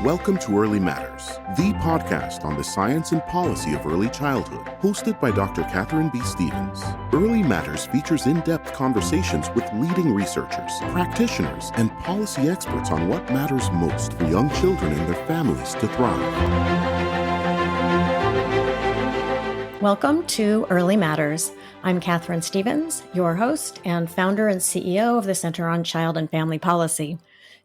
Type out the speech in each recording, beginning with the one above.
Welcome to Early Matters, the podcast on the science and policy of early childhood, hosted by Dr. Katharine Stevens. Early Matters features in-depth conversations with leading researchers, practitioners, and policy experts on what matters most for young children and their families to thrive. Welcome to Early Matters. I'm Katharine Stevens, your host and founder and CEO of the Center on Child and Family Policy.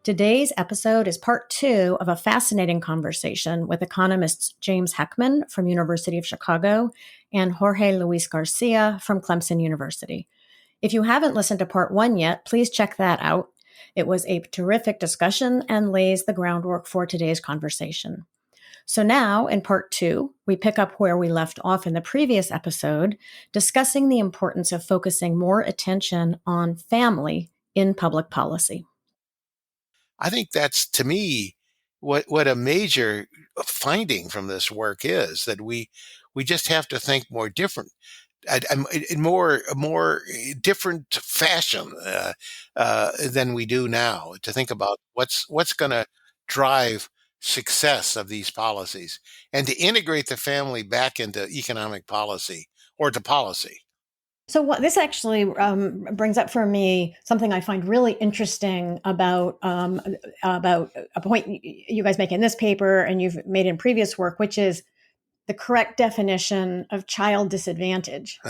Today's episode is part 2 of a fascinating conversation with economists James Heckman from University of Chicago and Jorge Luis Garcia from Clemson University. If you haven't listened to part 1 yet, please check that out. It was a terrific discussion and lays the groundwork for today's conversation. So now, in part 2, we pick up where we left off in the previous episode, discussing the importance of focusing more attention on family in public policy. I think that's, to me, what a major finding from this work is, that we just have to think more different, in more different fashion than we do now, to think about what's going to drive success of these policies and to integrate the family back into economic policy or to policy. So what this actually brings up for me something I find really interesting about a point you guys make in this paper and you've made in previous work, which is the correct definition of child disadvantage.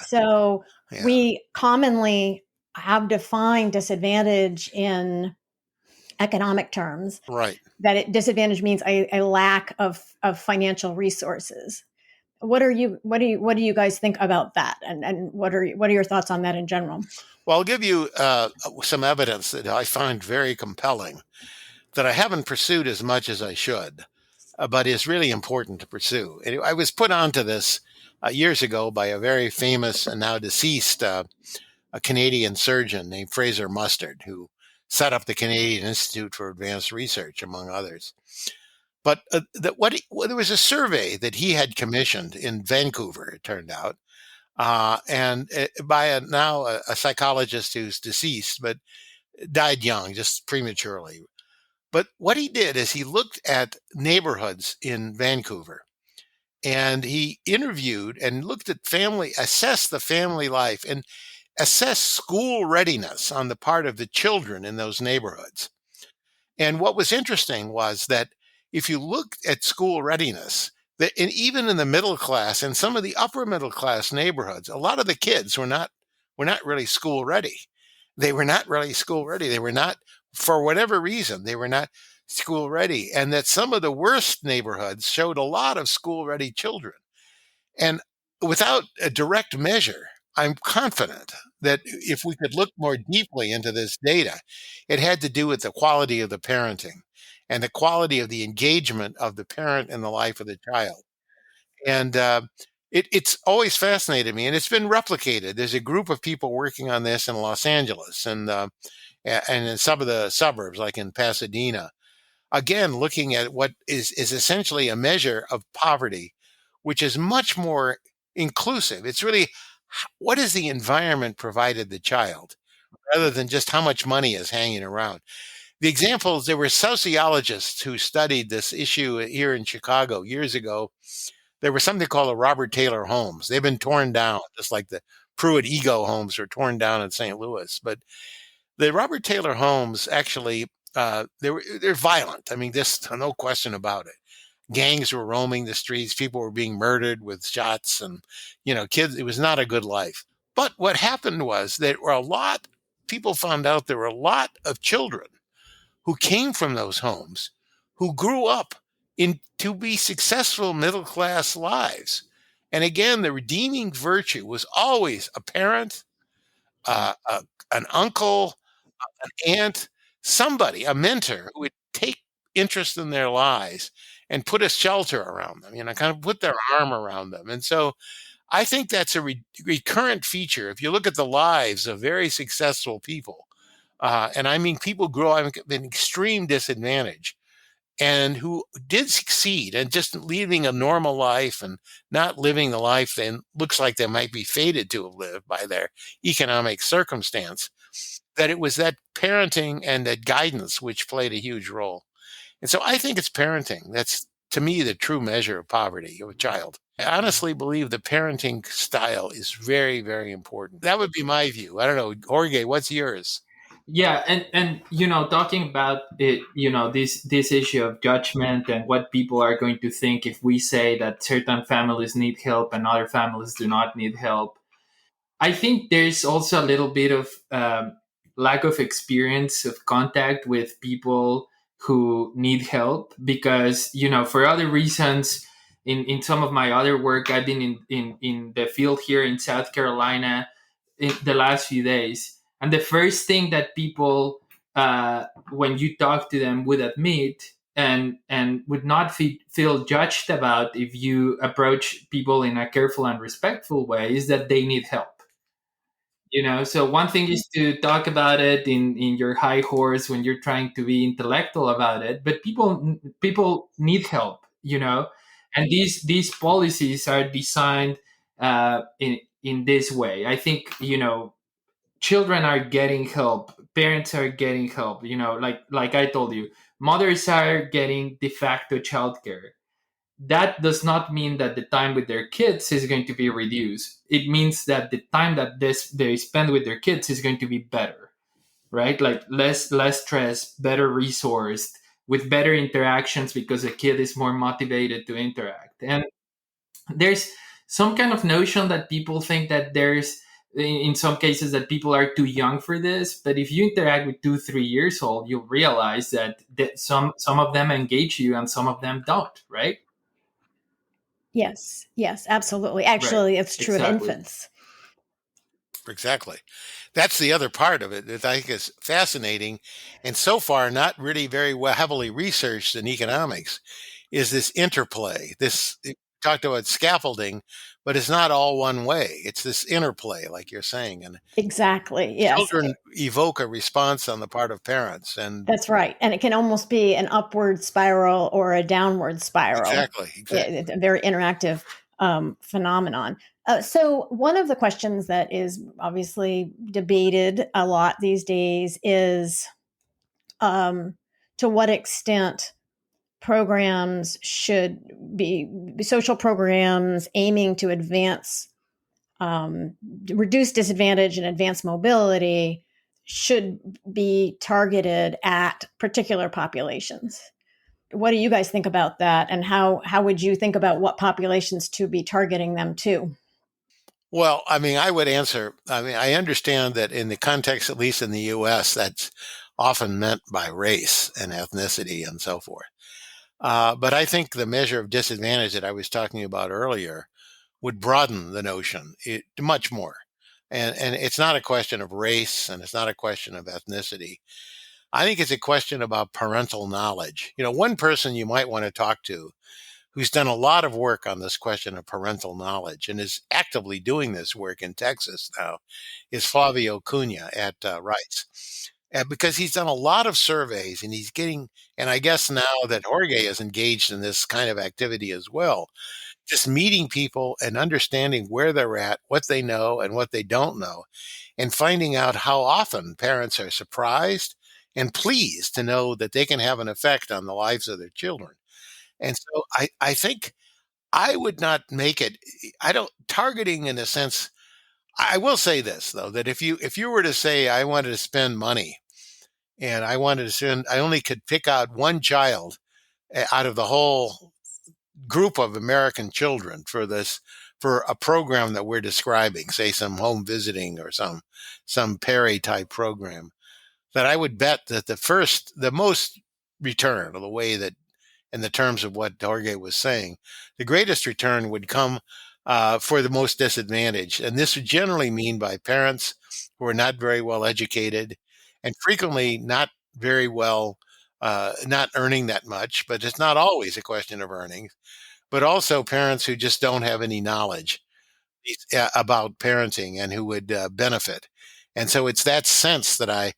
So Yeah. We commonly have defined disadvantage in economic terms, Right. that disadvantage means a lack of financial resources. What do you guys think about that? And what are your thoughts on that in general? Well, I'll give you some evidence that I find very compelling, that I haven't pursued as much as I should, but is really important to pursue. I was put onto this years ago by a very famous and now deceased a Canadian surgeon named Fraser Mustard, who set up the Canadian Institute for Advanced Research, among others. But there was a survey that he had commissioned in Vancouver, it turned out, and by a psychologist who's deceased, but died young, just prematurely. But what he did is he looked at neighborhoods in Vancouver, and he interviewed and looked at assessed the family life, and assessed school readiness on the part of the children in those neighborhoods. And what was interesting was that if you look at school readiness, and even in the middle class and some of the upper middle class neighborhoods, a lot of the kids were not really school ready. They were not really school ready. They were not, for whatever reason, they were not school ready. And that some of the worst neighborhoods showed a lot of school ready children. And without a direct measure, I'm confident that if we could look more deeply into this data, it had to do with the quality of the parenting and the quality of the engagement of the parent in the life of the child. And it's always fascinated me, and it's been replicated. There's a group of people working on this in Los Angeles and in some of the suburbs, like in Pasadena, again, looking at what is essentially a measure of poverty, which is much more inclusive. It's really, what is the environment provided the child, rather than just how much money is hanging around. The examples, there were sociologists who studied this issue here in Chicago years ago. There was something called the Robert Taylor homes. They've been torn down, just like the Pruitt Ego homes were torn down in St. Louis. But the Robert Taylor homes actually, they're violent. I mean, there's no question about it. Gangs were roaming the streets. People were being murdered with shots, and kids. It was not a good life. But what happened was that people found out there were a lot of children who came from those homes, who grew up to be successful middle-class lives. And again, the redeeming virtue was always a parent, an uncle, an aunt, somebody, a mentor who would take interest in their lives and put a shelter around them, kind of put their arm around them. And so I think that's a recurrent feature. If you look at the lives of very successful people, and I mean people grow up in extreme disadvantage and who did succeed and just leading a normal life and not living the life that looks like they might be fated to have lived by their economic circumstance, that it was that parenting and that guidance which played a huge role. And so I think it's parenting. That's, to me, the true measure of poverty of a child. I honestly believe the parenting style is very, very important. That would be my view. I don't know. Jorge, what's yours? Yeah, and talking about it, this issue of judgment and what people are going to think if we say that certain families need help and other families do not need help. I think there's also a little bit of lack of experience of contact with people who need help because, for other reasons, in some of my other work, I've been in the field here in South Carolina in the last few days. And the first thing that people, when you talk to them, would admit and would not feel judged about if you approach people in a careful and respectful way is that they need help. So one thing is to talk about it in your high horse when you're trying to be intellectual about it, but people need help, and these policies are designed in this way. I think children are getting help, parents are getting help, like I told you, mothers are getting de facto childcare. That does not mean that the time with their kids is going to be reduced. It means that the time that they spend with their kids is going to be better, right? Like less stress, better resourced, with better interactions because the kid is more motivated to interact. And there's some kind of notion that people think that there's in some cases that people are too young for this, but if you interact with 2 3 years old, you'll realize that some of them engage you and some of them don't, right? Yes, absolutely. Right. Actually, it's true of Exactly. infants. Exactly. That's the other part of it that I think is fascinating and so far not really very well heavily researched in economics is this interplay. This talked about scaffolding, but it's not all one way. It's this interplay, like you're saying. And Exactly. Yes. children evoke a response on the part of parents. And That's right. And it can almost be an upward spiral or a downward spiral. exactly. It's a very interactive phenomenon. So one of the questions that is obviously debated a lot these days is to what extent programs should be social programs aiming to advance, reduce disadvantage and advance mobility should be targeted at particular populations. What do you guys think about that? And how would you think about what populations to be targeting them to? Well, I mean, I would answer. I mean, I understand that in the context, at least in the U.S., that's often meant by race and ethnicity and so forth. But I think the measure of disadvantage that I was talking about earlier would broaden the notion much more. And it's not a question of race and it's not a question of ethnicity. I think it's a question about parental knowledge. One person you might want to talk to who's done a lot of work on this question of parental knowledge and is actively doing this work in Texas now is Flavio Cunha at Rice. Because he's done a lot of surveys and he's getting, and I guess now that Jorge is engaged in this kind of activity as well, just meeting people and understanding where they're at, what they know and what they don't know, and finding out how often parents are surprised and pleased to know that they can have an effect on the lives of their children. And so I think I would not make it, I don't, targeting in a sense, I will say this though, that if you were to say I wanted to spend money and I wanted to spend, I only could pick out one child out of the whole group of American children for a program that we're describing, say some home visiting or some Perry type program, that I would bet that the most return, or the way that, in the terms of what Jorge was saying, the greatest return would come for the most disadvantaged. And this would generally mean by parents who are not very well educated and frequently not very well, not earning that much, but it's not always a question of earning, but also parents who just don't have any knowledge about parenting and who would benefit. And so it's that sense that I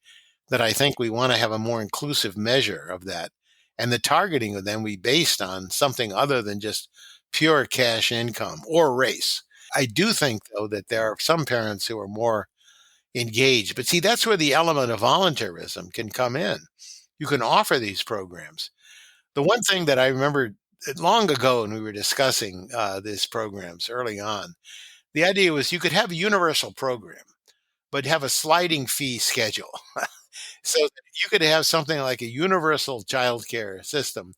think we want to have a more inclusive measure of that. And the targeting of them we based on something other than just pure cash income or race. I do think, though, that there are some parents who are more engaged. But see, that's where the element of voluntarism can come in. You can offer these programs, The one thing that I remember long ago when we were discussing these programs early on, the idea was you could have a universal program, but have a sliding fee schedule. So that you could have something like a universal childcare system.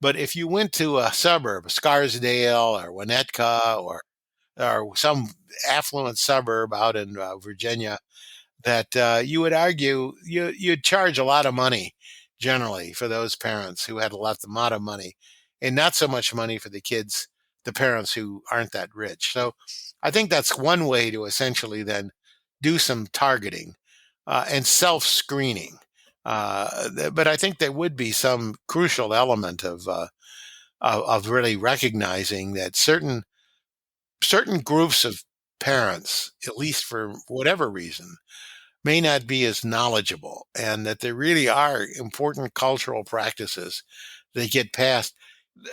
But if you went to a suburb, Scarsdale or Winnetka or some affluent suburb out in Virginia, that you would argue you'd charge a lot of money generally for those parents who had left a lot of money, and not so much money for the kids, the parents who aren't that rich. So I think that's one way to essentially then do some targeting and self-screening. But I think there would be some crucial element of really recognizing that certain groups of parents, at least for whatever reason, may not be as knowledgeable, and that there really are important cultural practices that get passed.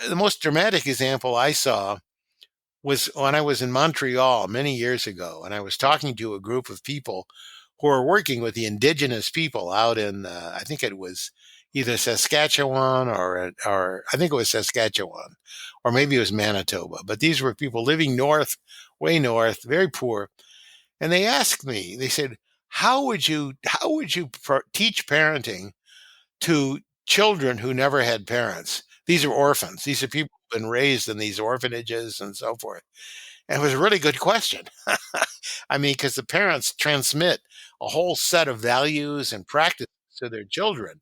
The most dramatic example I saw was when I was in Montreal many years ago, and I was talking to a group of people who are working with the indigenous people out in, I think it was either Saskatchewan or I think it was Saskatchewan, or maybe it was Manitoba. But these were people living north, way north, very poor. And they asked me, they said, how would you teach parenting to children who never had parents? These are orphans. These are people who've been raised in these orphanages and so forth. And it was a really good question. I mean, because the parents transmit a whole set of values and practices to their children.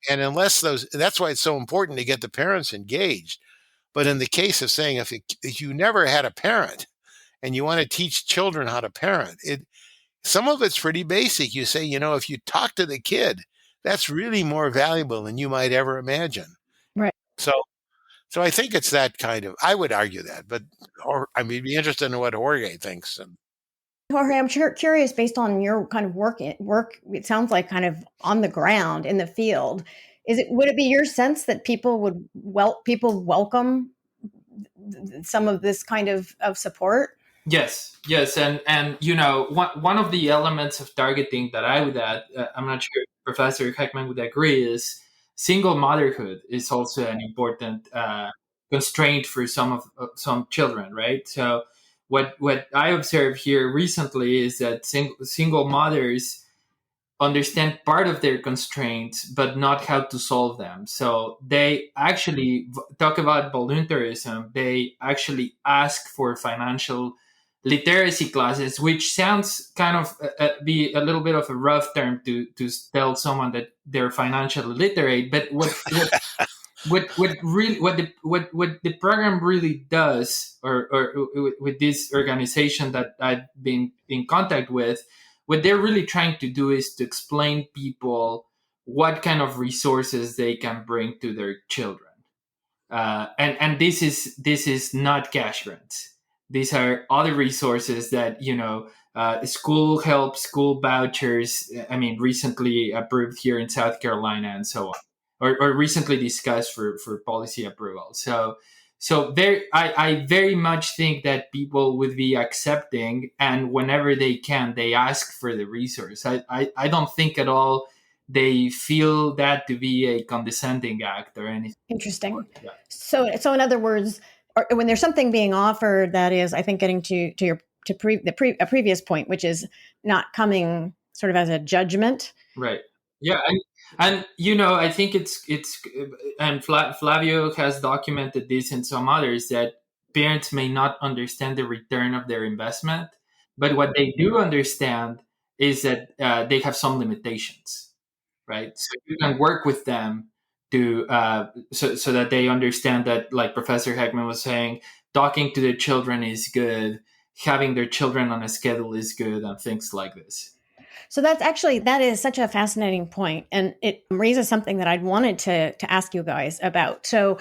And that's why it's so important to get the parents engaged. But in the case of saying, if you never had a parent and you want to teach children how to parent, some of it's pretty basic. You say, if you talk to the kid, that's really more valuable than you might ever imagine. Right. So, so I think it's that kind of. I would argue that, but I mean, be interested in what Jorge thinks. Jorge, I'm curious, based on your kind of work, it sounds like kind of on the ground in the field. Would it be your sense that people welcome some of this kind of support? Yes, and one of the elements of targeting that I would add, I'm not sure if Professor Heckman would agree, is single motherhood is also an important constraint for some children, right? So what I observed here recently is that single mothers understand part of their constraints, but not how to solve them. So they actually talk about voluntarism. They actually ask for financial literacy classes, which sounds kind of be a little bit of a rough term to tell someone that they're financially literate. But what the program really does, or with this organization that I've been in contact with, what they're really trying to do is to explain people what kind of resources they can bring to their children, and this is not cash grants. These are other resources that school help, school vouchers. I mean, recently approved here in South Carolina, and so on, or recently discussed for policy approval. So I very much think that people would be accepting, and whenever they can, they ask for the resource. I don't think at all they feel that to be a condescending act or anything. Interesting. Yeah. So in other words, when there's something being offered that is, I think, getting to a previous point, which is not coming sort of as a judgment. Right. Yeah. And I think it's and Flavio has documented this and some others, that parents may not understand the return of their investment, but what they do understand is that they have some limitations, right? So you can work with them to so that they understand that, like Professor Heckman was saying, talking to their children is good, having their children on a schedule is good, and things like this. So that is such a fascinating point, and it raises something that I'd wanted to ask you guys about. So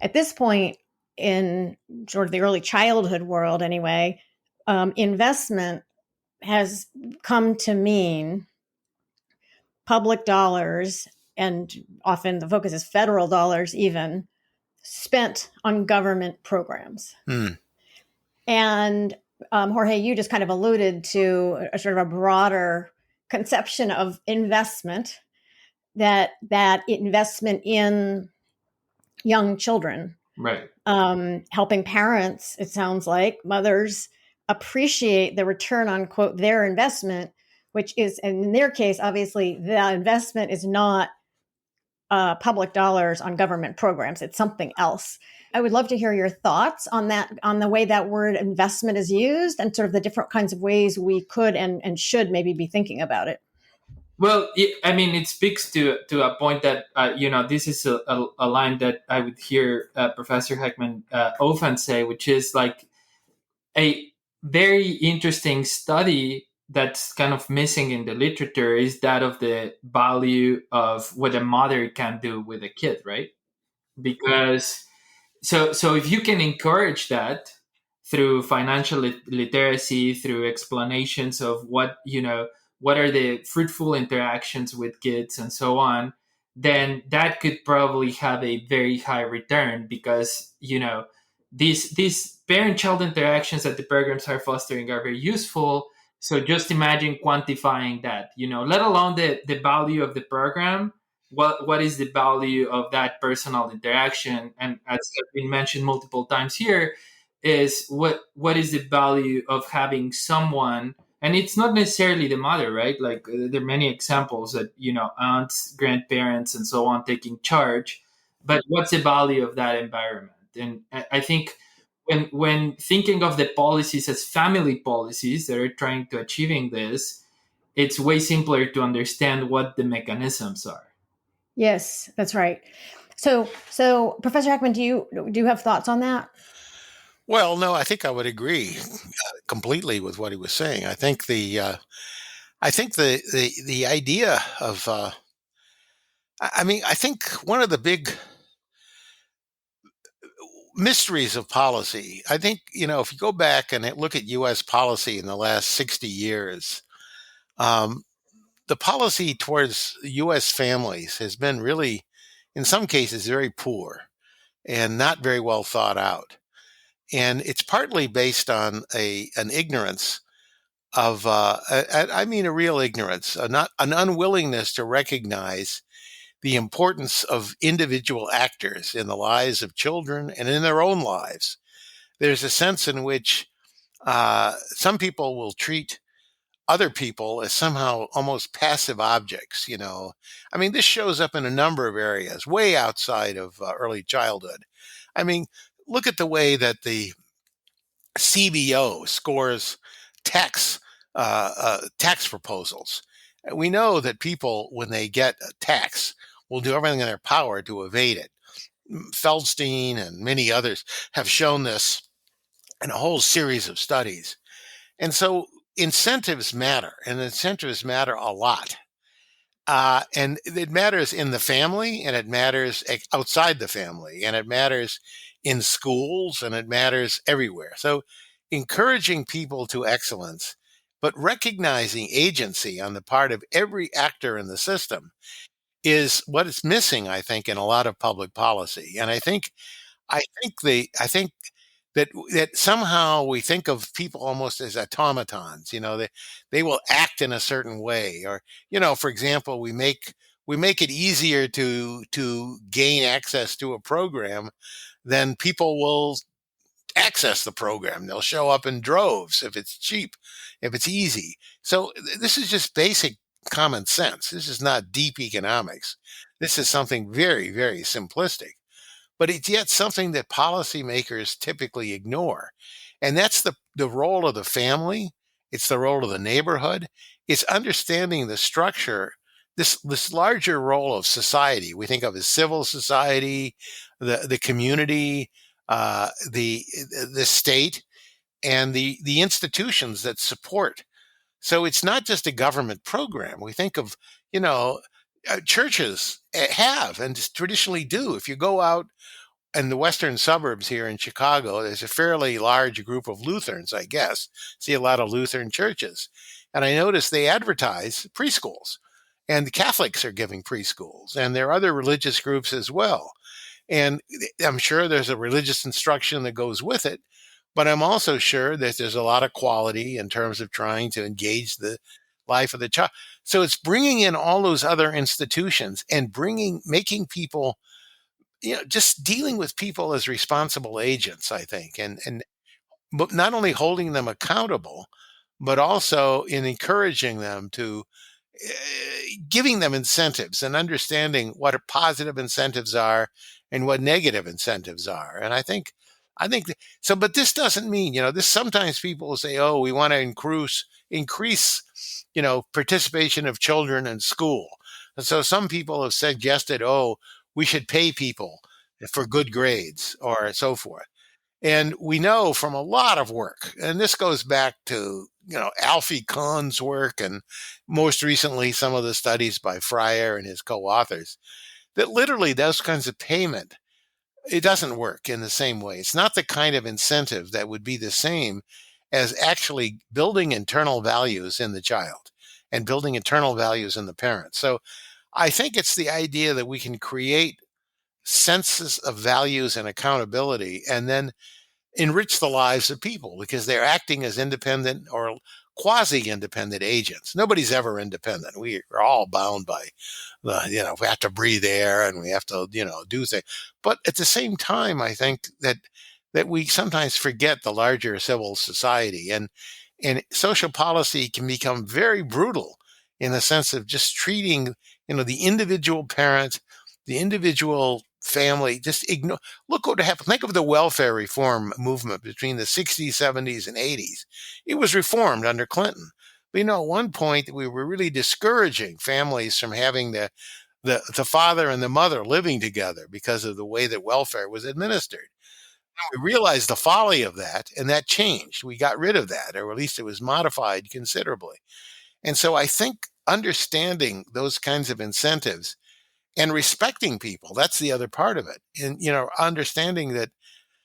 at this point in sort of the early childhood world anyway, investment has come to mean public dollars, and often the focus is federal dollars even, spent on government programs. And Jorge, you just kind of alluded to a sort of a broader conception of investment, that investment in young children. Right. Helping parents, it sounds like mothers appreciate the return on quote their investment, which is, and in their case, obviously the investment is not public dollars on government programs. It's something else. I would love to hear your thoughts on that, on the way that word investment is used and sort of the different kinds of ways we could and should maybe be thinking about it. Well, I mean, it speaks to a point that this is a line that I would hear Professor Heckman often say, which is like a very interesting study that's kind of missing in the literature is that of the value of what a mother can do with a kid, right? Because so if you can encourage that through financial literacy, through explanations of what are the fruitful interactions with kids and so on, then that could probably have a very high return, because these parent child interactions that the programs are fostering are very useful. So just imagine quantifying that, let alone the value of the program. What is the value of that personal interaction? And as has been mentioned multiple times here, is what is the value of having someone, and it's not necessarily the mother, right? Like there are many examples that aunts, grandparents, and so on taking charge, but what's the value of that environment? And I think when thinking of the policies as family policies that are trying to achieving this, it's way simpler to understand what the mechanisms are. Yes, that's right. So Professor Heckman, do you have thoughts on that? Well, no, I think I would agree completely with what he was saying. I think the idea of I think one of the big mysteries of policy, I think, if you go back and look at U.S. policy in the last 60 years, um, the policy towards U.S. families has been really, in some cases, very poor and not very well thought out. And it's partly based on an ignorance of, I mean, a real ignorance, not an unwillingness to recognize the importance of individual actors in the lives of children and in their own lives. There's a sense in which some people will treat other people as somehow almost passive objects. I mean, this shows up in a number of areas way outside of early childhood. I mean, look at the way that the CBO scores tax tax proposals. We know that people, when they get a tax, will do everything in their power to evade it. Feldstein and many others have shown this in a whole series of studies. And so incentives matter, and incentives matter a lot. And it matters in the family, and it matters outside the family, and it matters in schools, and it matters everywhere. So encouraging people to excellence, but recognizing agency on the part of every actor in the system is what is missing, I think, in a lot of public policy. And I think that somehow we think of people almost as automatons. They will act in a certain way, or for example, we make it easier to gain access to a program, then people will access the program. They'll show up in droves if it's cheap, if it's easy. So this is just basic common sense. This is not deep economics. This is something very, very simplistic, but it's yet something that policymakers typically ignore. And that's the role of the family. It's the role of the neighborhood. It's understanding the structure, this larger role of society. We think of as civil society, the community, the state, and the institutions that support. So it's not just a government program. We think of, churches have and traditionally do. If you go out in the western suburbs here in Chicago, there's a fairly large group of Lutherans, I guess. See a lot of Lutheran churches. And I notice they advertise preschools, and the Catholics are giving preschools, and there are other religious groups as well. And I'm sure there's a religious instruction that goes with it, but I'm also sure that there's a lot of quality in terms of trying to engage the life of the child. So it's bringing in all those other institutions and making people just dealing with people as responsible agents, I think, and but not only holding them accountable, but also in encouraging them to giving them incentives and understanding what positive incentives are and what negative incentives are. And so, but this doesn't mean, this sometimes people will say, oh, we want to increase, participation of children in school. And so some people have suggested, oh, we should pay people for good grades or so forth. And we know from a lot of work, and this goes back to, Alfie Kahn's work, and most recently some of the studies by Fryer and his co-authors, that literally those kinds of payment, it doesn't work in the same way. It's not the kind of incentive that would be the same as actually building internal values in the child and building internal values in the parent. So I think it's the idea that we can create senses of values and accountability and then enrich the lives of people because they're acting as independent or quasi-independent agents. Nobody's ever independent. We are all bound by we have to breathe air and we have to, do things. But at the same time, I think that we sometimes forget the larger civil society, and social policy can become very brutal in the sense of just treating, the individual parent, the individual family, just ignore. Look what happened. Think of the welfare reform movement between the 60s, 70s, and 80s. It was reformed under Clinton. But at one point we were really discouraging families from having the father and the mother living together because of the way that welfare was administered. And we realized the folly of that, and that changed. We got rid of that, or at least it was modified considerably. And so I think understanding those kinds of incentives and respecting people, that's the other part of it. And, understanding that.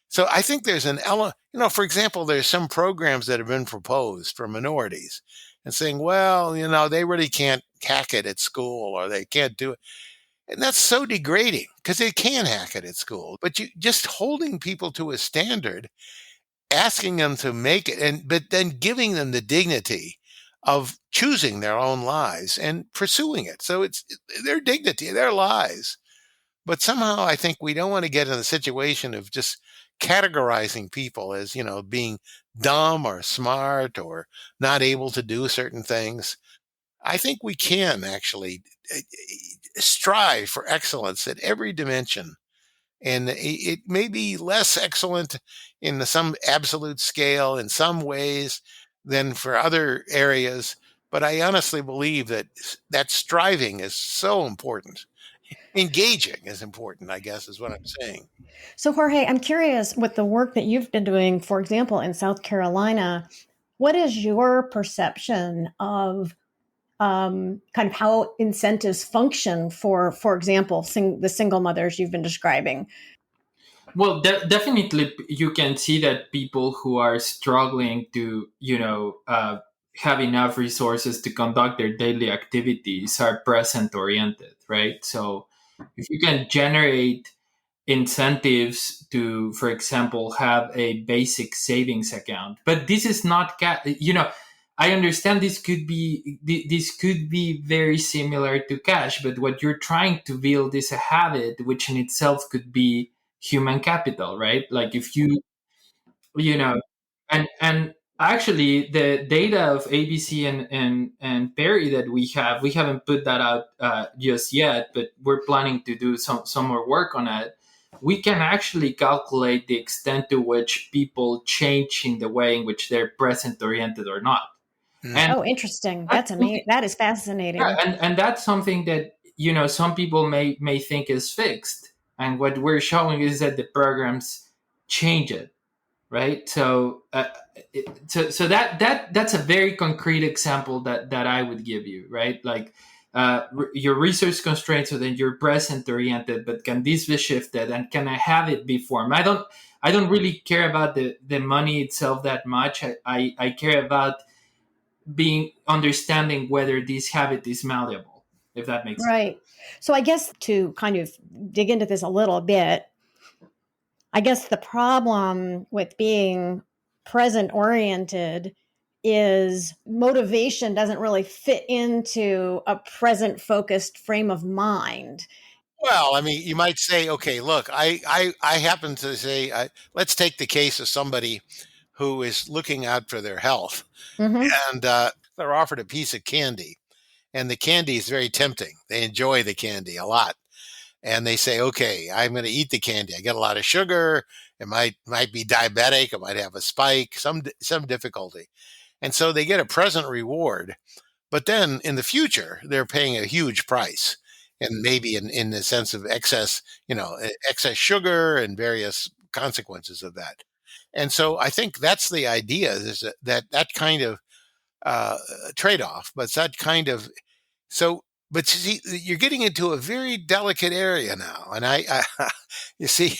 So I think there's an element, for example, there's some programs that have been proposed for minorities and saying, well, they really can't hack it at school or they can't do it. And that's so degrading because they can hack it at school. But you just holding people to a standard, asking them to make it, but then giving them the dignity of choosing their own lives and pursuing it. So it's their dignity, their lives. But somehow I think we don't want to get in the situation of just categorizing people as, being dumb or smart or not able to do certain things. I think we can actually strive for excellence at every dimension. And it may be less excellent in some absolute scale in some ways than for other areas. But I honestly believe that striving is so important. Engaging is important, I guess, is what I'm saying. So, Jorge, I'm curious with the work that you've been doing, for example, in South Carolina, what is your perception of kind of how incentives function for example, the single mothers you've been describing? Well, definitely, you can see that people who are struggling to, have enough resources to conduct their daily activities are present oriented, right? So, if you can generate incentives to, for example, have a basic savings account, but this is not, I understand this could be very similar to cash, but what you're trying to build is a habit, which in itself could be human capital, right? Like if you know, and actually the data of ABC and Perry that we haven't put that out just yet, but we're planning to do some more work on it. We can actually calculate the extent to which people change in the way in which they're present oriented or not. And Oh, interesting. That's amazing. That is fascinating. yeah, and that's something that some people may think is fixed, and what we're showing is that the programs change it, right? So so that's a very concrete example that I would give you, right? Like your resource constraints, so then you're present oriented, but can this be shifted, and can I have it be formed? I don't really care about the money itself that much. I care about understanding whether this habit is malleable, if that makes sense. Right. So I guess to kind of dig into this a little bit, I guess the problem with being present oriented is motivation doesn't really fit into a present focused frame of mind. Well, I mean, you might say, okay, look, I happen to say, let's take the case of somebody who is looking out for their health, Hmm. and they're offered a piece of candy, and the candy is very tempting. They enjoy the candy a lot, and they say, okay, I'm going to eat the candy. I get a lot of sugar. It might be diabetic. It might have a spike, some difficulty, and so they get a present reward. But then in the future, they're paying a huge price. And maybe in the sense of excess, excess sugar and various consequences of that. And so I think that's the idea is that kind of uh, trade off, but it's that kind of so. But you see, you're getting into a very delicate area now, and you see,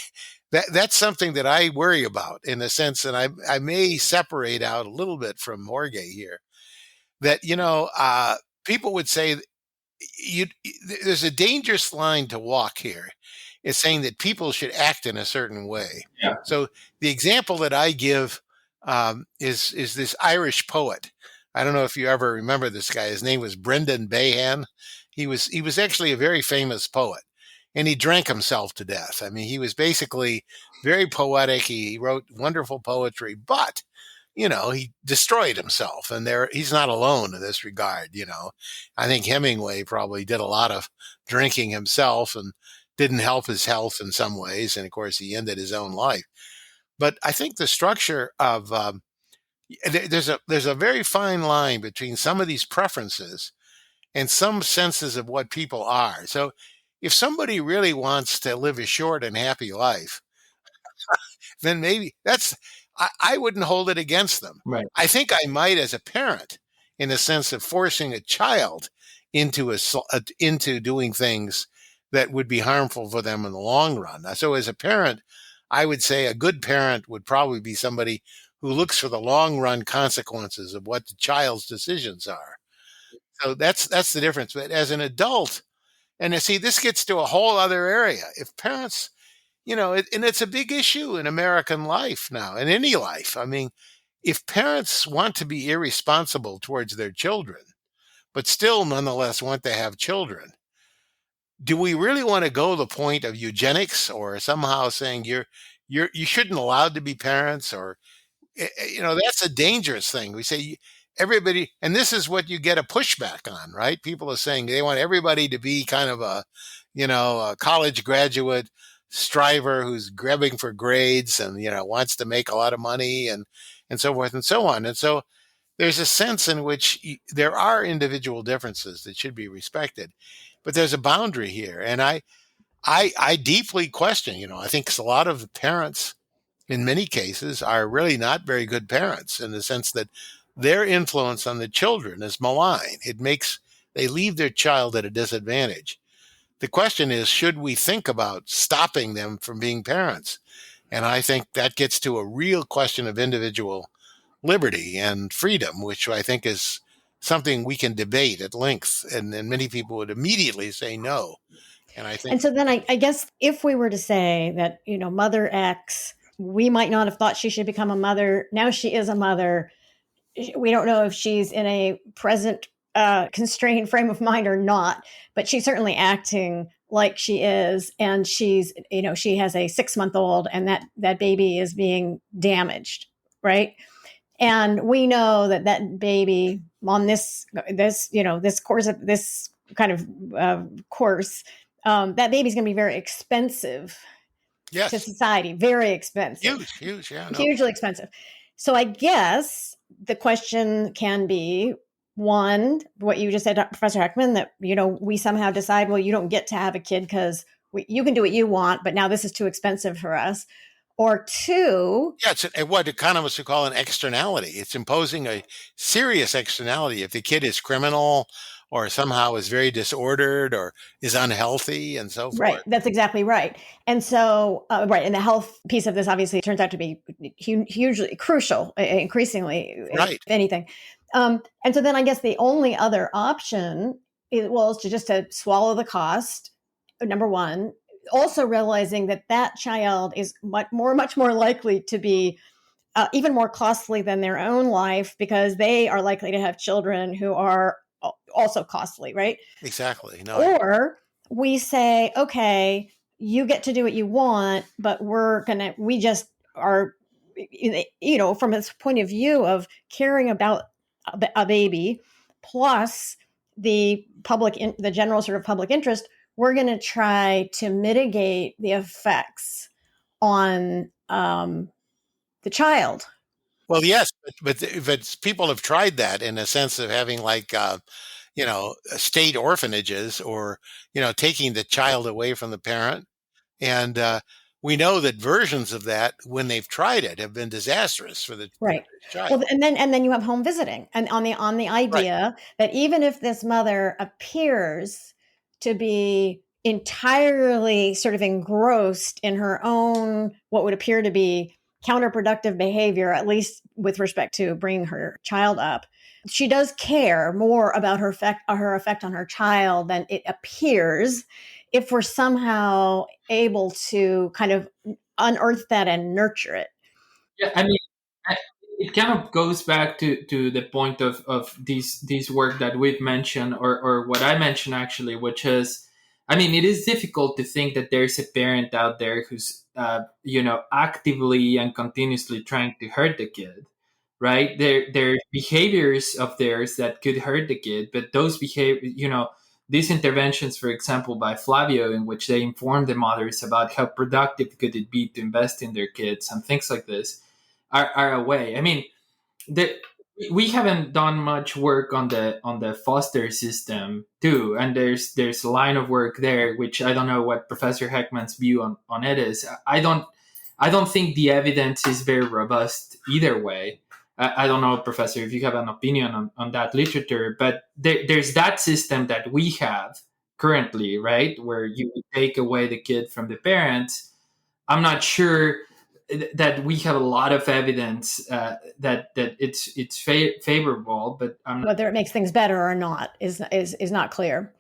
that's something that I worry about in the sense that I may separate out a little bit from Jorge here. That people would say you there's a dangerous line to walk here. It's saying that people should act in a certain way. Yeah. So the example that I give is this Irish poet. I don't know if you ever remember this guy. His name was Brendan Behan. He was actually a very famous poet, and he drank himself to death. I mean, he was basically very poetic. He wrote wonderful poetry, but he destroyed himself, and he's not alone in this regard. I think Hemingway probably did a lot of drinking himself and didn't help his health in some ways, and of course he ended his own life. But I think the structure of there's a very fine line between some of these preferences and some senses of what people are. So if somebody really wants to live a short and happy life, then maybe I wouldn't hold it against them. Right. I think I might as a parent, in the sense of forcing a child into doing things that would be harmful for them in the long run. So as a parent, I would say a good parent would probably be somebody who looks for the long run consequences of what the child's decisions are. So that's the difference. But as an adult, and you see, this gets to a whole other area. If parents and it's a big issue in American life now, in any life. I mean, if parents want to be irresponsible towards their children, but still nonetheless want to have children, do we really want to go to the point of eugenics or somehow saying you shouldn't allowed to be parents or that's a dangerous thing. We say everybody, and this is what you get a pushback on, right? People are saying they want everybody to be kind of a college graduate striver who's grabbing for grades and wants to make a lot of money and so forth and so on. And so there's a sense in which there are individual differences that should be respected, but there's a boundary here. And I deeply question. I think a lot of the parents in many cases are really not very good parents in the sense that their influence on the children is malign. They leave their child at a disadvantage. The question is, should we think about stopping them from being parents? And I think that gets to a real question of individual liberty and freedom, which I think is something we can debate at length. And many people would immediately say no. And I think, And so then I guess if we were to say that, Mother X, we might not have thought she should become a mother. Now she is a mother. We don't know if she's in a present constrained frame of mind or not, but she's certainly acting like she is. And she has a 6-month-old and that baby is being damaged. Right. And we know that baby on this course of this kind of course, that baby's going to be very expensive to yes, society, very expensive, huge, yeah, no. hugely expensive. So I guess the question can be, one, what you just said, Professor Heckman, that, we somehow decide, well, you don't get to have a kid because you can do what you want, but now this is too expensive for us. Or two. Yeah, it's what economists would call an externality. It's imposing a serious externality. If the kid is criminal or somehow is very disordered or is unhealthy and so forth. Right. That's exactly right. And so, right. And the health piece of this obviously turns out to be hugely crucial, increasingly, if anything. And so then I guess the only other option is to swallow the cost, number one. Also realizing that child is much more likely to be even more costly than their own life, because they are likely to have children who are also costly, right? Exactly. No. we say, okay, you get to do what you want, but we just are, from this point of view of caring about a baby plus the general sort of public interest, we're going to try to mitigate the effects on the child. Well, yes, but people have tried that in a sense of having like state orphanages, or taking the child away from the parent, and we know that versions of that, when they've tried it, have been disastrous for the Right. child. Well, and then you have home visiting, and on the Right. idea that even if this mother appears to be entirely sort of engrossed in her own what would appear to be counterproductive behavior, at least with respect to bringing her child up, she does care more about her effect on her child than it appears. If we're somehow able to kind of unearth that and nurture it. Yeah, I mean, I- it kind of goes back to the point of this work that we've mentioned, or what I mentioned actually, which is, I mean, it is difficult to think that there's a parent out there who's actively and continuously trying to hurt the kid, right? There are behaviors of theirs that could hurt the kid, but those these interventions, for example, by Flavio, in which they inform the mothers about how productive could it be to invest in their kids and things like this, are a way. I mean, the, we haven't done much work on the foster system too, and there's a line of work there which I don't know what Professor Heckman's view on it is. I don't think the evidence is very robust either way. I don't know, Professor, if you have an opinion on that literature, but there's that system that we have currently, right, where you take away the kid from the parents. I'm not sure that we have a lot of evidence that it's favorable, but I'm not. Whether it makes things better or not is not clear.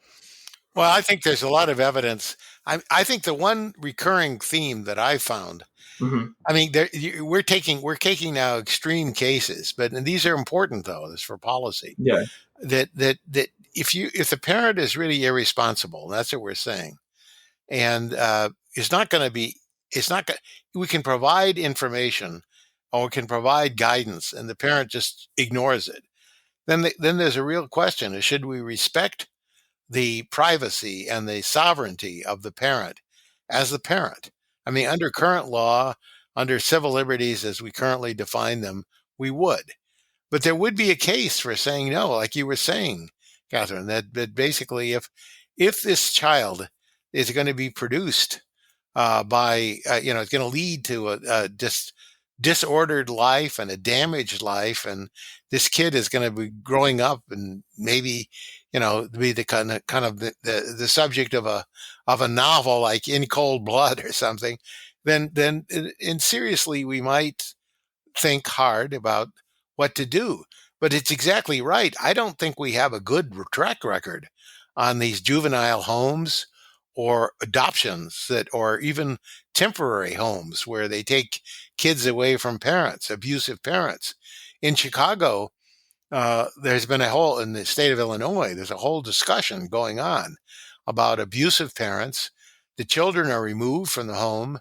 Well, I think there's a lot of evidence. I think the one recurring theme that I found, Mhm. I mean, we're taking now extreme cases, but and these are important though. This for policy. Yeah. That if the parent is really irresponsible, that's what we're saying, and it's not going to be, it's not going. We can provide information, or we can provide guidance, and the parent just ignores it. Then there's a real question: is should we respect the privacy and the sovereignty of the parent as the parent? I mean, under current law, under civil liberties as we currently define them, we would. But there would be a case for saying no, like you were saying, Catherine, that basically if this child is going to be produced by, it's going to lead to a disordered life and a damaged life, and this kid is going to be growing up and maybe be the kind of the subject of a novel like In Cold Blood or something, then and seriously we might think hard about what to do. But it's exactly right. I don't think we have a good track record on these juvenile homes or adoptions, or even temporary homes where they take kids away from parents, abusive parents. In Chicago, there's been in the state of Illinois, there's a whole discussion going on about abusive parents. The children are removed from the home.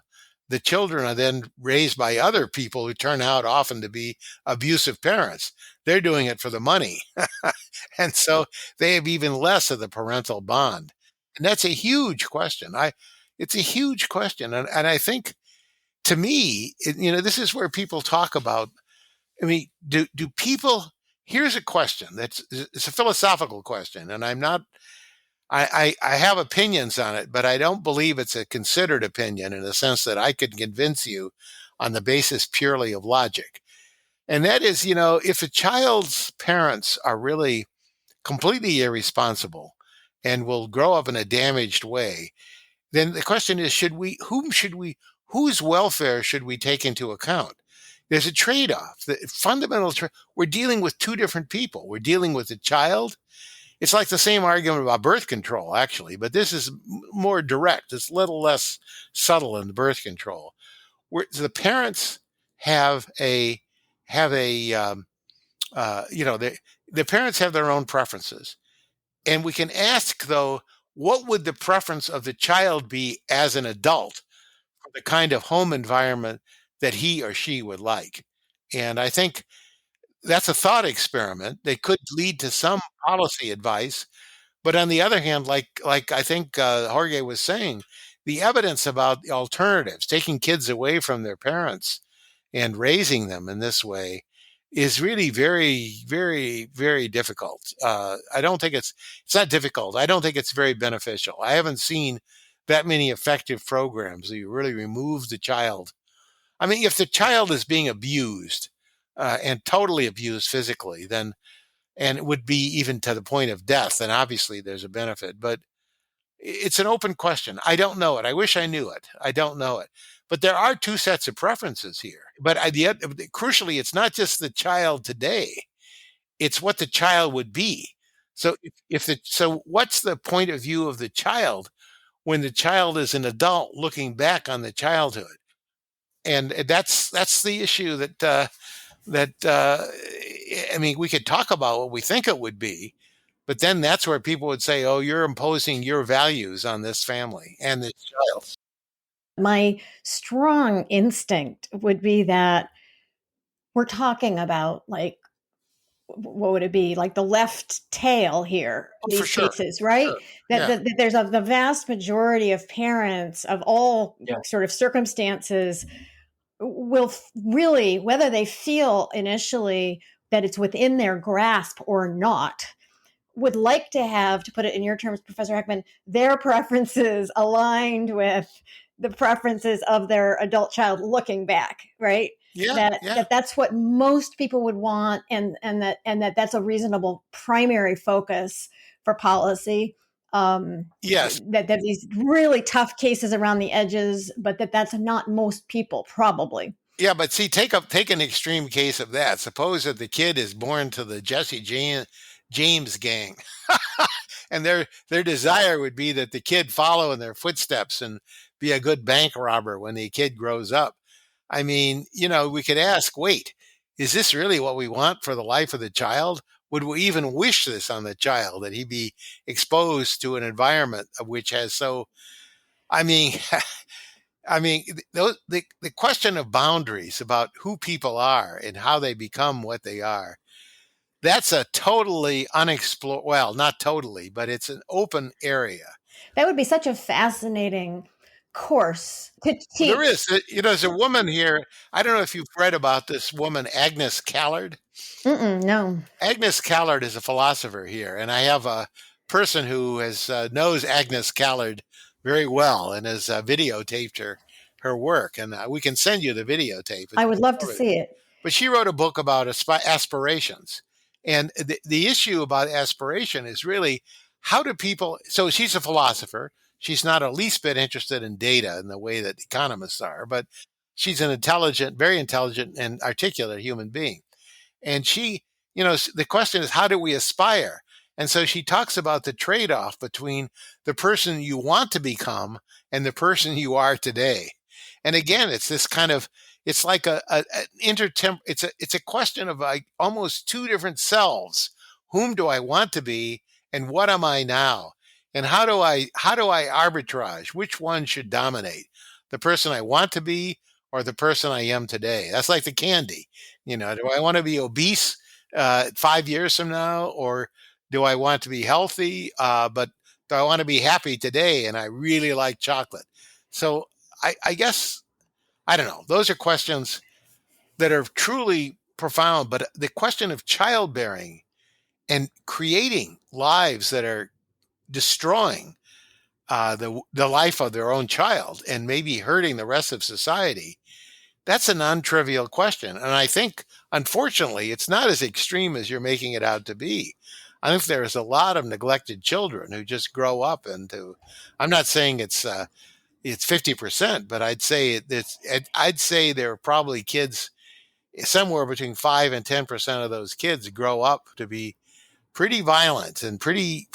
The children are then raised by other people who turn out often to be abusive parents. They're doing it for the money. And so they have even less of the parental bond. And that's a huge question. It's a huge question. And I think, to me, this is where people talk about, I mean, do people, here's a question it's a philosophical question, and I have opinions on it, but I don't believe it's a considered opinion in the sense that I could convince you on the basis purely of logic. And that is, if a child's parents are really completely irresponsible and will grow up in a damaged way, then the question is, whose welfare should we take into account? There's a trade-off. The fundamental, we're dealing with two different people. We're dealing with a child. It's like the same argument about birth control, actually, but this is more direct. It's a little less subtle in the birth control, where the parents have a have a the parents have their own preferences, and we can ask though, what would the preference of the child be as an adult for the kind of home environment that he or she would like? And I think that's a thought experiment. They could lead to some policy advice, but on the other hand, like I think Jorge was saying, the evidence about the alternatives, taking kids away from their parents and raising them in this way, is really very, very, very difficult. I don't think it's not difficult. I don't think it's very beneficial. I haven't seen that many effective programs that you really remove the child. I mean, if the child is being abused and totally abused physically, then and it would be even to the point of death, then obviously there's a benefit. But it's an open question. I don't know it. I wish I knew it. I don't know it. But there are two sets of preferences here. But crucially, it's not just the child today; it's what the child would be. So, so what's the point of view of the child when the child is an adult looking back on the childhood? And that's the issue that I mean, we could talk about what we think it would be, but then that's where people would say, "Oh, you're imposing your values on this family and this child." My strong instinct would be that we're talking about, like, what would it be, like the left tail here, Oh, for these sure, cases, for right? sure. That, Yeah, that there's the vast majority of parents of all Yeah. sort of circumstances will really, whether they feel initially that it's within their grasp or not, would like to have, to put it in your terms, Professor Heckman, their preferences aligned with the preferences of their adult child looking back, right? yeah, That, yeah. that's what most people would want, and that's a reasonable primary focus for policy. Yes, That these really tough cases around the edges, but that's not most people, probably. yeah. But see, take an extreme case of that. Suppose that the kid is born to the James gang, and their desire would be that the kid follow in their footsteps and be a good bank robber when the kid grows up. I mean, we could ask, wait, is this really what we want for the life of the child? Would we even wish this on the child, that he be exposed to an environment of which has so, I mean, I mean, the question of boundaries about who people are and how they become what they are, that's a totally unexplored, well, not totally, but it's an open area. That would be such a fascinating course to Well, there teach. is, there's a woman here. I don't know if you've read about this woman, Agnes Callard. No. Agnes Callard is a philosopher here, and I have a person who knows Agnes Callard very well and has videotaped her work, and we can send you the videotape. I It's would love to informative. see it. But she wrote a book about aspirations, and the issue about aspiration is really how do people. So she's a philosopher. She's not a least bit interested in data in the way that economists are, but she's an intelligent, very intelligent, and articulate human being. And she, the question is, how do we aspire? And so she talks about the trade off between the person you want to become and the person you are today. And again, it's this kind of, it's like an it's a question of like almost two different selves. Whom do I want to be and what am I now? And how do I arbitrage? Which one should dominate? The person I want to be or the person I am today? That's like the candy. Do I want to be obese 5 years from now, or do I want to be healthy? But do I want to be happy today? And I really like chocolate. So I guess I don't know. Those are questions that are truly profound. But the question of childbearing and creating lives that are destroying the life of their own child and maybe hurting the rest of society, that's a non-trivial question. And I think, unfortunately, it's not as extreme as you're making it out to be. I think there's a lot of neglected children who just grow up into. I'm not saying it's 50%, but I'd say there are probably kids somewhere between 5 and 10% of those kids grow up to be pretty violent and pretty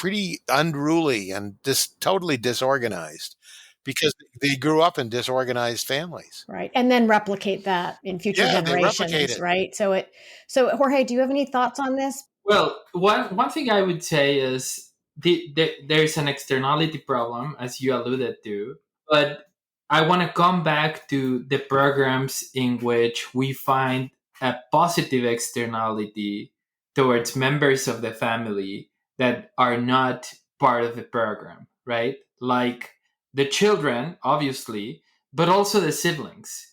unruly and just totally disorganized because they grew up in disorganized families. Right. And then replicate that in future Yeah, they replicate generations, it. right? So Jorge, do you have any thoughts on this? Well, one thing I would say is there's an externality problem, as you alluded to, but I want to come back to the programs in which we find a positive externality towards members of the family that are not part of the program, right? Like the children, obviously, but also the siblings.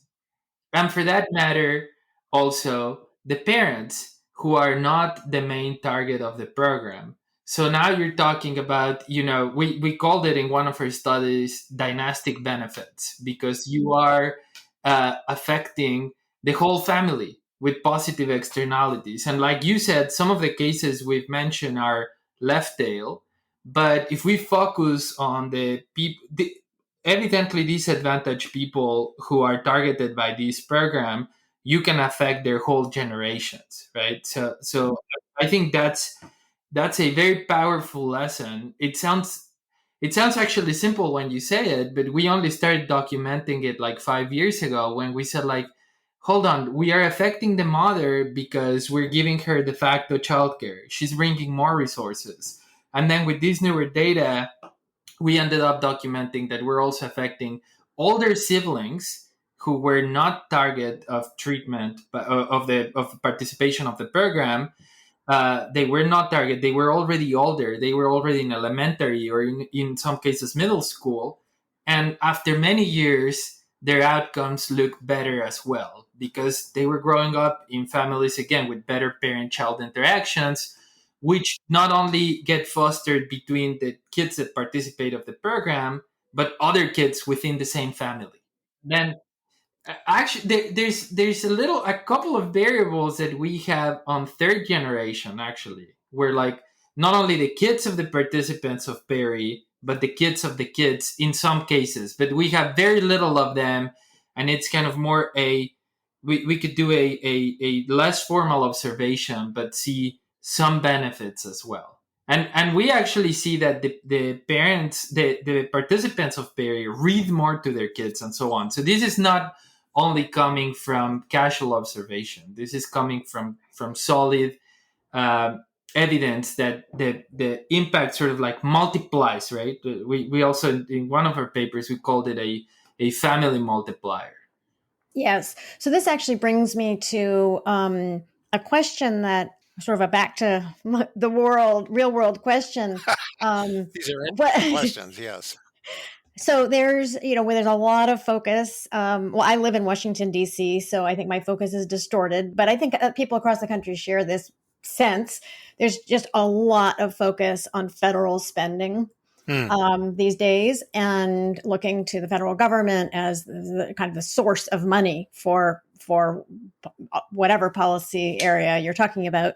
And for that matter, also the parents who are not the main target of the program. So now you're talking about, we called it in one of our studies dynastic benefits, because you are affecting the whole family with positive externalities. And like you said, some of the cases we've mentioned are left tail. But if we focus on the people, evidently disadvantaged people who are targeted by this program, you can affect their whole generations, right? So I think that's a very powerful lesson. It sounds actually simple when you say it, but we only started documenting it like 5 years ago, when we said, like, hold on, we are affecting the mother because we're giving her de facto childcare. She's bringing more resources. And then with this newer data, we ended up documenting that we're also affecting older siblings who were not target of treatment, of participation of the program. They were not target. They were already older. They were already in elementary, or in some cases middle school. And after many years, their outcomes look better as well, because they were growing up in families, again, with better parent-child interactions, which not only get fostered between the kids that participate of the program, but other kids within the same family. Then actually, there's a couple of variables that we have on third generation, actually, where, like, not only the kids of the participants of Perry, but the kids of the kids in some cases, but we have very little of them. And it's kind of more we could do a less formal observation, but see some benefits as well. And we actually see that the parents, the participants of Perry, read more to their kids and so on. So this is not only coming from casual observation. This is coming from solid evidence that the impact sort of like multiplies, right? We also, in one of our papers, we called it a family multiplier. Yes. So this actually brings me to a question that sort of a back to the real world question. These are What, interesting questions, yes. So there's, where there's a lot of focus. Well, I live in Washington, D.C., so I think my focus is distorted, but I think people across the country share this sense. There's just a lot of focus on federal spending these days, and looking to the federal government as the kind of the source of money for whatever policy area you're talking about.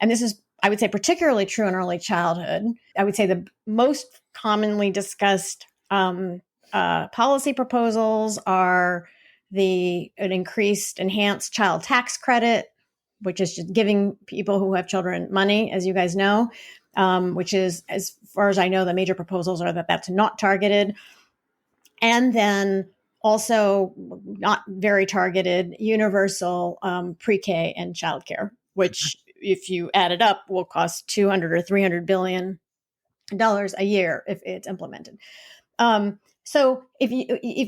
And this is, I would say, particularly true in early childhood. I would say the most commonly discussed policy proposals are an increased, enhanced child tax credit, which is just giving people who have children money, as you guys know, which is, as far as I know, the major proposals are that that's not targeted. And then also not very targeted, universal pre-K and childcare, which, if you add it up, will cost $200 or $300 billion a year if it's implemented. So if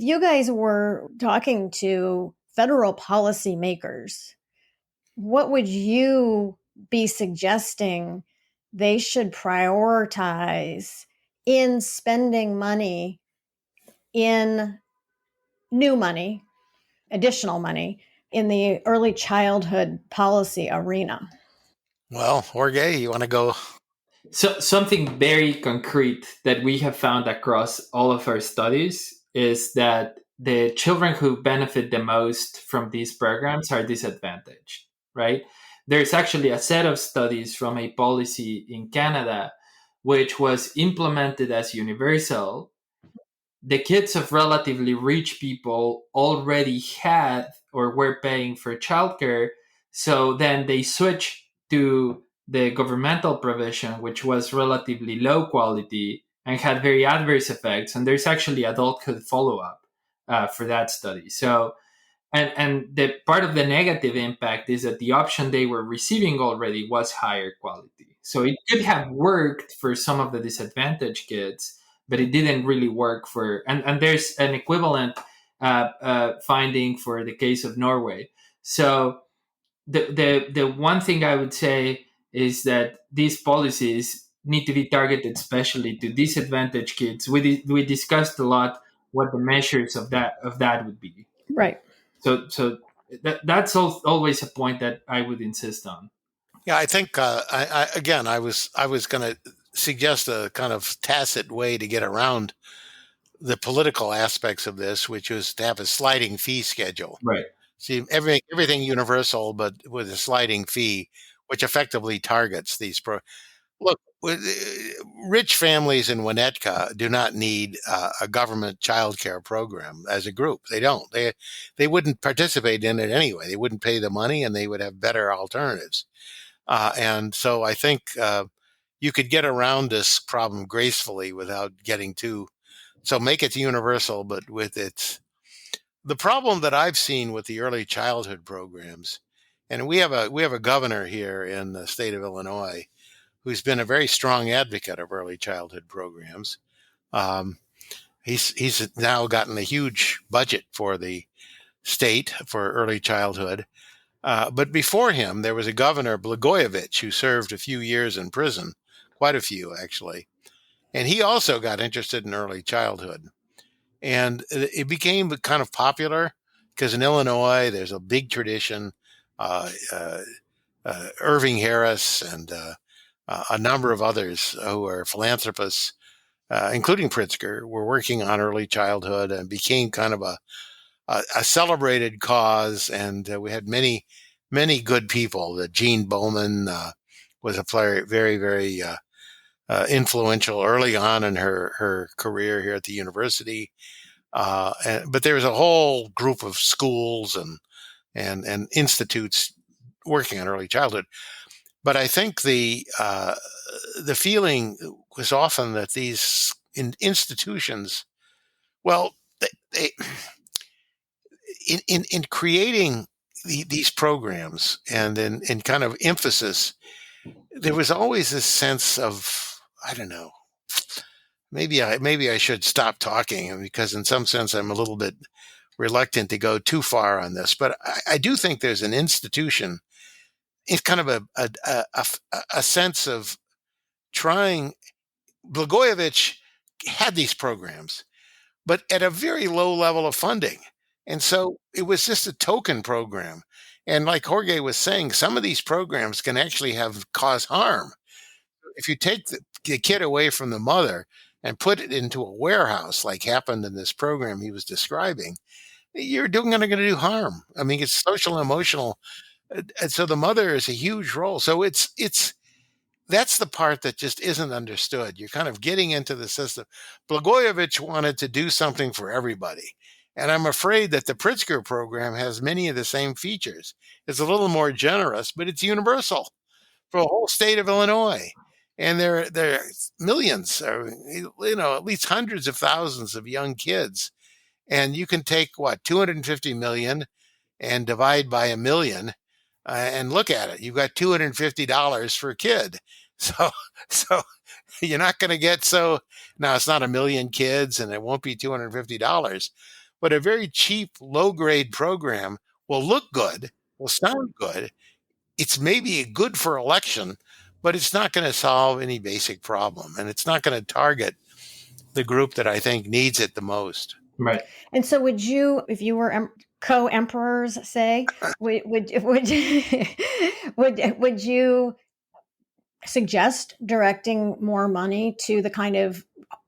you guys were talking to federal policymakers, what would you be suggesting they should prioritize in spending money, in new money, additional money, in the early childhood policy arena? Well, Jorge, you want to go? So something very concrete that we have found across all of our studies is that the children who benefit the most from these programs are disadvantaged, right? There's actually a set of studies from a policy in Canada which was implemented as universal. The kids of relatively rich people already had or were paying for childcare, so then they switched to the governmental provision, which was relatively low quality and had very adverse effects. And there's actually adulthood follow-up for that study. So, and the part of the negative impact is that the option they were receiving already was higher quality. So it could have worked for some of the disadvantaged kids, but it didn't really work for. And there's an equivalent finding for the case of Norway. So the one thing I would say is that these policies need to be targeted especially to disadvantaged kids. We discussed a lot what the measures of that would be. Right. So that's always a point that I would insist on. Yeah, I think again, I was going to suggest a kind of tacit way to get around the political aspects of this, which was to have a sliding fee schedule. Right. See, everything universal, but with a sliding fee, which effectively targets these Look, rich families in Winnetka do not need a government child care program as a group. They don't. They wouldn't participate in it anyway. They wouldn't pay the money, and they would have better alternatives. And so I think you could get around this problem gracefully without getting too. So make it universal, but with its the problem that I've seen with the early childhood programs, and we have a governor here in the state of Illinois who's been a very strong advocate of early childhood programs. Um, he's now gotten a huge budget for the state for early childhood. But before him, there was a governor, Blagojevich, who served a few years in prison, quite a few actually. And he also got interested in early childhood. And it became kind of popular because in Illinois, there's a big tradition. Uh, uh, Irving Harris and a number of others who are philanthropists, including Pritzker, were working on early childhood and became kind of a celebrated cause. And we had many, many good people. That Jean Bowman was a player, very, very influential early on in her career here at the university. But there was a whole group of schools and institutes working on early childhood. But I think the feeling was often that these institutions, well, they in creating these programs and in kind of emphasis, there was always this sense of, I don't know, maybe I should stop talking because in some sense I'm a little bit reluctant to go too far on this, but I do think there's an institution. It's kind of a sense of trying. Blagojevich had these programs, but at a very low level of funding. And so it was just a token program. And like Jorge was saying, some of these programs can actually cause harm. If you take the kid away from the mother and put it into a warehouse, like happened in this program he was describing, you're going to do harm. I mean, it's social and emotional. And so the mother is a huge role. So that's the part that just isn't understood. You're kind of getting into the system. Blagojevich wanted to do something for everybody. And I'm afraid that the Pritzker program has many of the same features. It's a little more generous, but it's universal for the whole state of Illinois. And there are millions, or, at least hundreds of thousands of young kids. And you can take, 250 million and divide by a million and look at it. You've got $250 for a kid. So you're not going to get now it's not a million kids and it won't be $250, but a very cheap, low grade program will look good, will sound good. It's maybe good for election, but it's not going to solve any basic problem. And it's not going to target the group that I think needs it the most. Right. And so would you, if you were co-emperors, say, would you suggest directing more money to the kind of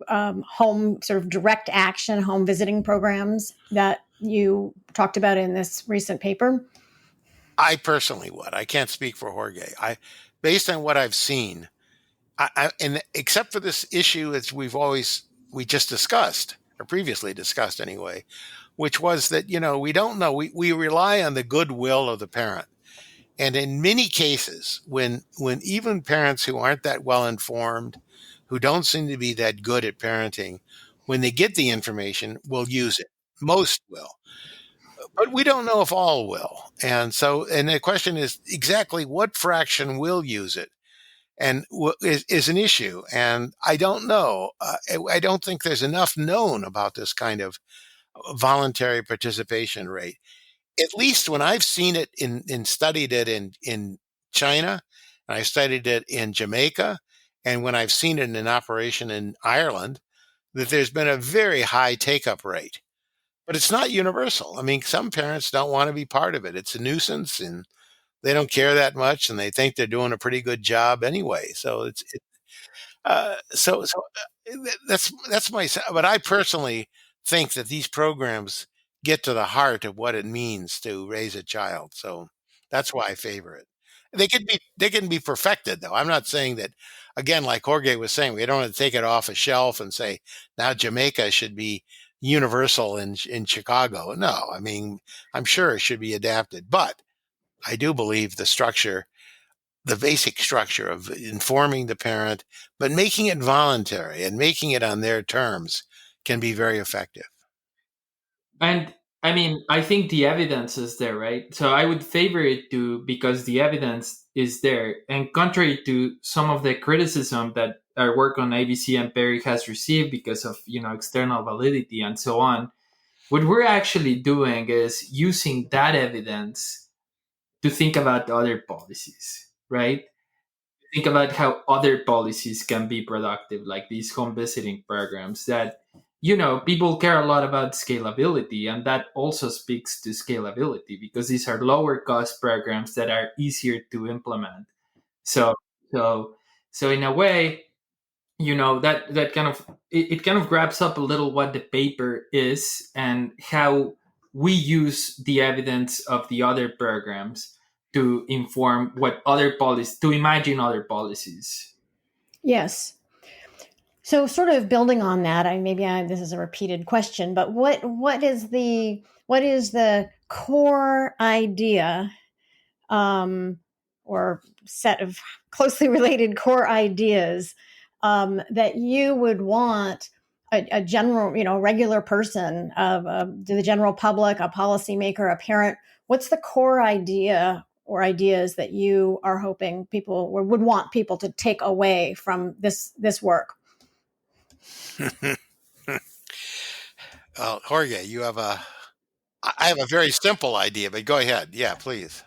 home sort of direct action home visiting programs that you talked about in this recent paper? I personally would. I can't speak for Jorge. Based on what I've seen, and except for this issue that we just discussed, or previously discussed anyway, which was that, we don't know. We rely on the goodwill of the parent. And in many cases, when even parents who aren't that well informed, who don't seem to be that good at parenting, when they get the information, will use it. Most will. But we don't know if all will. And the question is exactly what fraction will use it. and is an issue. And I don't know. I don't think there's enough known about this kind of voluntary participation rate. At least when I've seen it in studied it in China, and I studied it in Jamaica, and when I've seen it in operation in Ireland, that there's been a very high take-up rate. But it's not universal. I mean, some parents don't want to be part of it. It's a nuisance, and they don't care that much, and they think they're doing a pretty good job anyway. So that's my. But I personally think that these programs get to the heart of what it means to raise a child. So that's why I favor it. They can be perfected though. I'm not saying that, again, like Jorge was saying, we don't have to take it off a shelf and say now Jamaica should be universal in Chicago. No, I mean, I'm sure it should be adapted, but I do believe the basic structure of informing the parent, but making it voluntary and making it on their terms can be very effective. And I mean, I think the evidence is there, right? So I would favor it too because the evidence is there. And contrary to some of the criticism that our work on ABC and Perry has received because of, external validity and so on, what we're actually doing is using that evidence to think about other policies, right? Think about how other policies can be productive, like these home visiting programs that, people care a lot about scalability. And that also speaks to scalability because these are lower cost programs that are easier to implement. So, so, so in a way, that kind of it kind of grabs up a little what the paper is and how we use the evidence of the other programs to inform what other policies to imagine other policies. Yes. So, sort of building on that, this is a repeated question, but what is the core idea, or set of closely related core ideas, that you would want a general, regular person, to the general public, a policymaker, a parent? What's the core idea or ideas that you are hoping people or would want people to take away from this work? Jorge, I have a very simple idea, but go ahead. Yeah, please.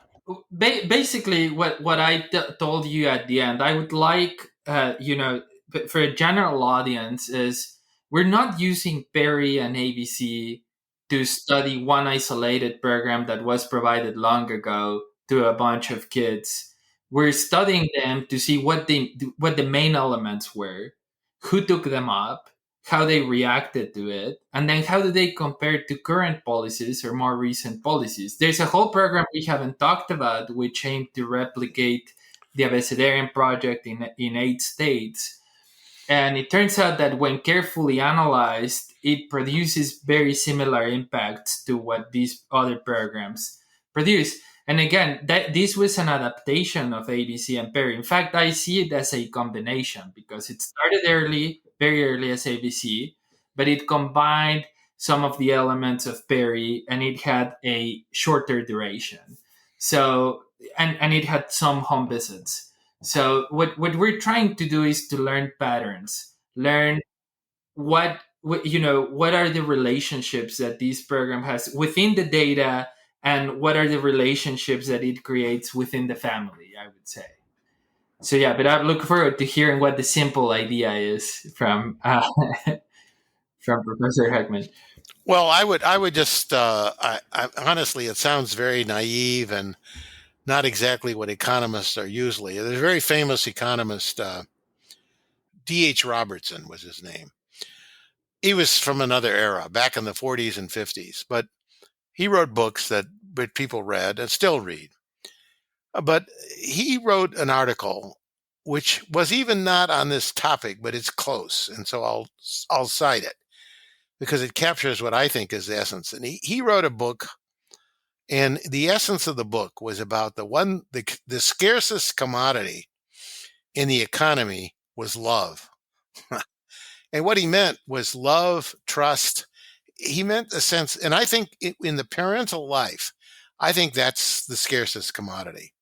Basically, what I told you at the end, I would like, for a general audience, is we're not using Perry and ABC to study one isolated program that was provided long ago to a bunch of kids. We're studying them to see what the main elements were, who took them up, how they reacted to it, and then how do they compare to current policies or more recent policies. There's a whole program we haven't talked about which aimed to replicate the Abecedarian project in 8 states. And it turns out that when carefully analyzed, it produces very similar impacts to what these other programs produce. And again, this was an adaptation of ABC and Perry. In fact, I see it as a combination because it started early, very early as ABC, but it combined some of the elements of Perry and it had a shorter duration. So, and it had some home visits. So what we're trying to do is to learn patterns, learn what are the relationships that this program has within the data and what are the relationships that it creates within the family, I would say. So yeah, but I look forward to hearing what the simple idea is from from Professor Heckman. Well, I would just, honestly, it sounds very naive and not exactly what economists are usually. There's a very famous economist, D.H. Robertson was his name. He was from another era, back in the 40s and 50s, but he wrote books that people read and still read. But he wrote an article which was even not on this topic, but it's close, and so I'll cite it because it captures what I think is the essence. And he wrote a book, and the essence of the book was about the scarcest commodity in the economy was love. And what he meant was love, trust. He meant a sense, and I think in the parental life, I think that's the scarcest commodity.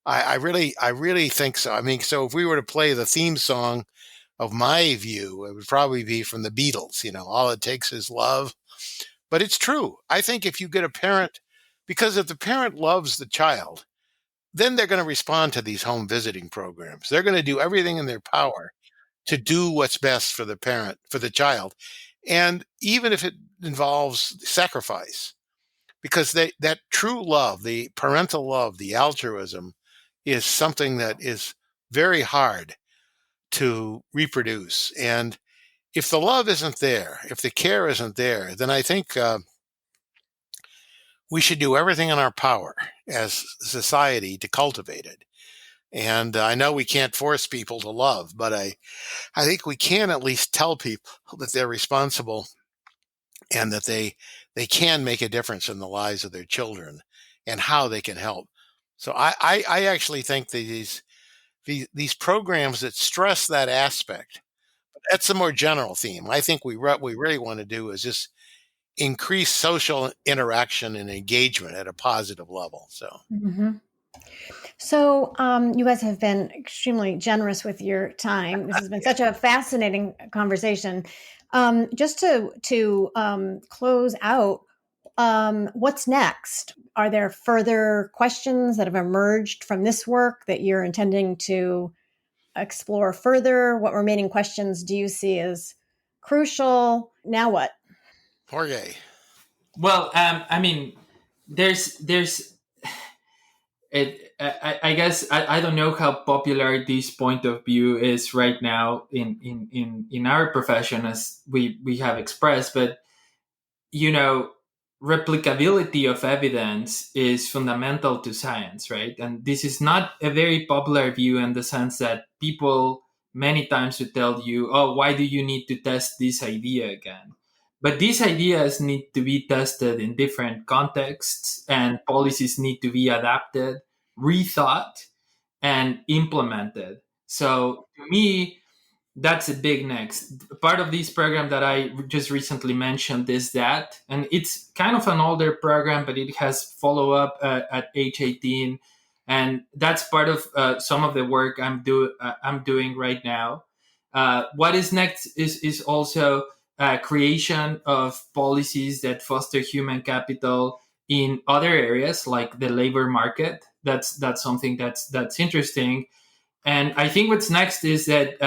I really think so. I mean, so if we were to play the theme song of my view, it would probably be from the Beatles, all it takes is love. But it's true. I think if you get a parent, because if the parent loves the child, then they're going to respond to these home visiting programs. They're going to do everything in their power to do what's best for the parent, for the child. And even if it involves sacrifice, because that true love, the parental love, the altruism is something that is very hard to reproduce. And if the love isn't there, if the care isn't there, then I think we should do everything in our power as a society to cultivate it. And I know we can't force people to love, but I think we can at least tell people that they're responsible and that they can make a difference in the lives of their children and how they can help. So I actually think that these programs that stress that aspect, that's a more general theme. I think what we really want to do is just increase social interaction and engagement at a positive level. So. Mm-hmm. So you guys have been extremely generous with your time. This has been such a fascinating conversation. Just to close out, what's next? Are there further questions that have emerged from this work that you're intending to explore further? What remaining questions do you see as crucial? Now what? Jorge. Well, I mean, there's it. I guess I don't know how popular this point of view is right now in our profession, as we have expressed, but replicability of evidence is fundamental to science, right? And this is not a very popular view in the sense that people many times would tell you, oh, why do you need to test this idea again? But these ideas need to be tested in different contexts, and policies need to be adapted, rethought, and implemented. So to me, that's a big next. Part of this program that I just recently mentioned is that, and it's kind of an older program, but it has follow up at age 18, and that's part of some of the work I'm doing right now. What is next is also creation of policies that foster human capital in other areas like the labor market. That's something that's interesting. And I think what's next is that,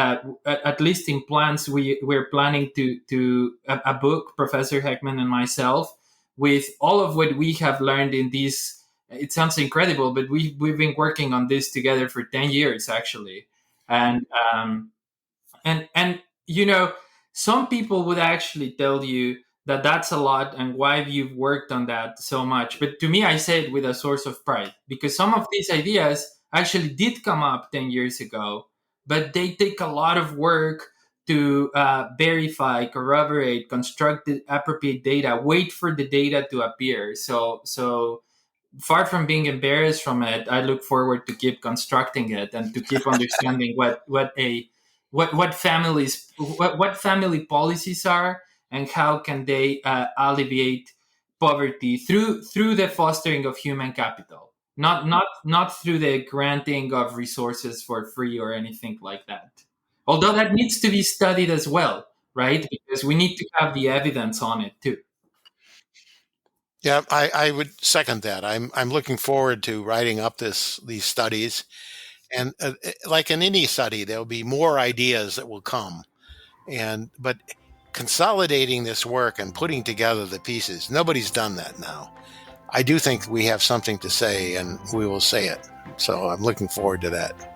at least in plans, we're planning to a book, Professor Heckman and myself, with all of what we have learned in this. It sounds incredible, but we've been working on this together for 10 years, actually. And and some people would actually tell you that that's a lot and why you've worked on that so much. But to me, I say it with a source of pride, because some of these ideas actually did come up 10 years ago, but they take a lot of work to verify, corroborate, construct the appropriate data, wait for the data to appear. So far from being embarrassed from it, I look forward to keep constructing it and to keep understanding what family policies are and how can they alleviate poverty through the fostering of human capital, not through the granting of resources for free or anything like that. Although that needs to be studied as well, right? Because we need to have the evidence on it too. Yeah, I would second that. I'm looking forward to writing up these studies, and like in any study, there'll be more ideas that will come, but consolidating this work and putting together the pieces, nobody's done that now. I do think we have something to say, and we will say it. So I'm looking forward to that.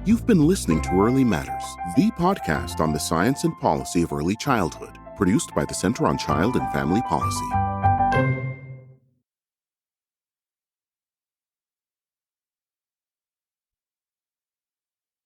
You've been listening to Early Matters, the podcast on the science and policy of early childhood. produced by the Center on Child and Family Policy.